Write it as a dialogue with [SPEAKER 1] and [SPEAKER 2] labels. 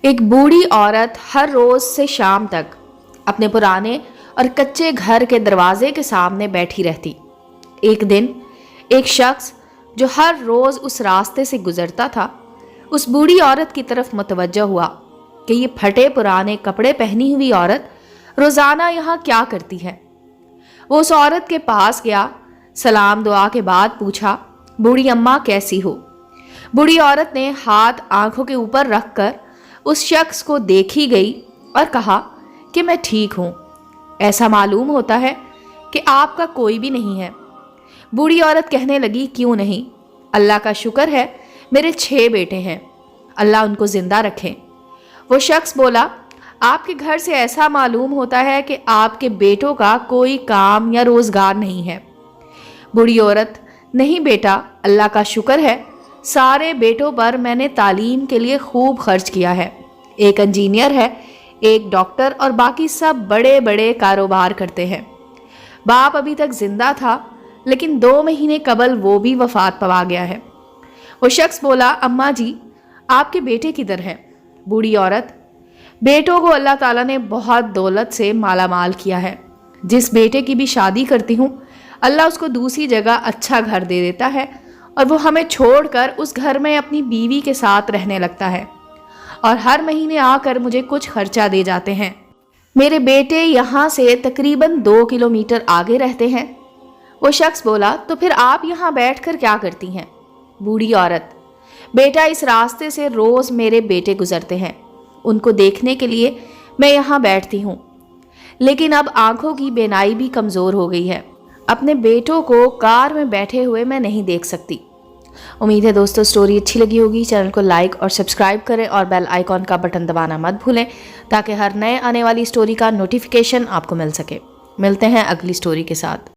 [SPEAKER 1] ایک بوڑھی عورت ہر روز سے شام تک اپنے پرانے اور کچے گھر کے دروازے کے سامنے بیٹھی رہتی۔ ایک دن ایک شخص جو ہر روز اس راستے سے گزرتا تھا اس بوڑھی عورت کی طرف متوجہ ہوا کہ یہ پھٹے پرانے کپڑے پہنی ہوئی عورت روزانہ یہاں کیا کرتی ہے۔ وہ اس عورت کے پاس گیا، سلام دعا کے بعد پوچھا، بوڑھی اماں کیسی ہو؟ بوڑھی عورت نے ہاتھ آنکھوں کے اوپر رکھ کر اس شخص کو دیکھی گئی اور کہا کہ میں ٹھیک ہوں، ایسا معلوم ہوتا ہے کہ آپ کا کوئی بھی نہیں ہے۔ بوڑھی عورت کہنے لگی، کیوں نہیں، اللہ کا شکر ہے میرے 6 بیٹے ہیں، اللہ ان کو زندہ رکھے۔ وہ شخص بولا، آپ کے گھر سے ایسا معلوم ہوتا ہے کہ آپ کے بیٹوں کا کوئی کام یا روزگار نہیں ہے۔ بوڑھی عورت، نہیں بیٹا، اللہ کا شکر ہے سارے بیٹوں پر میں نے تعلیم کے لیے خوب خرچ کیا ہے، ایک انجینئر ہے، ایک ڈاکٹر اور باقی سب بڑے بڑے کاروبار کرتے ہیں۔ باپ ابھی تک زندہ تھا لیکن 2 مہینے قبل وہ بھی وفات پا گیا ہے۔ وہ شخص بولا، اماں جی آپ کے بیٹے کدھر ہیں؟ بوڑھی عورت، بیٹوں کو اللہ تعالیٰ نے بہت دولت سے مالا مال کیا ہے، جس بیٹے کی بھی شادی کرتی ہوں اللہ اس کو دوسری جگہ اچھا گھر دے دیتا ہے اور وہ ہمیں چھوڑ کر اس گھر میں اپنی بیوی کے ساتھ رہنے لگتا ہے اور ہر مہینے آ کر مجھے کچھ خرچہ دے جاتے ہیں۔ میرے بیٹے یہاں سے تقریباً 2 کلومیٹر آگے رہتے ہیں۔ وہ شخص بولا، تو پھر آپ یہاں بیٹھ کر کیا کرتی ہیں؟ بوڑھی عورت، بیٹا اس راستے سے روز میرے بیٹے گزرتے ہیں، ان کو دیکھنے کے لیے میں یہاں بیٹھتی ہوں، لیکن اب آنکھوں کی بینائی بھی کمزور ہو گئی ہے، اپنے بیٹوں کو کار میں بیٹھے ہوئے میں نہیں دیکھ سکتی۔ امید ہے دوستو سٹوری اچھی لگی ہوگی، چینل کو لائک اور سبسکرائب کریں اور بیل آئیکن کا بٹن دبانا مت بھولیں تاکہ ہر نئے آنے والی سٹوری کا نوٹیفیکیشن آپ کو مل سکے۔ ملتے ہیں اگلی سٹوری کے ساتھ۔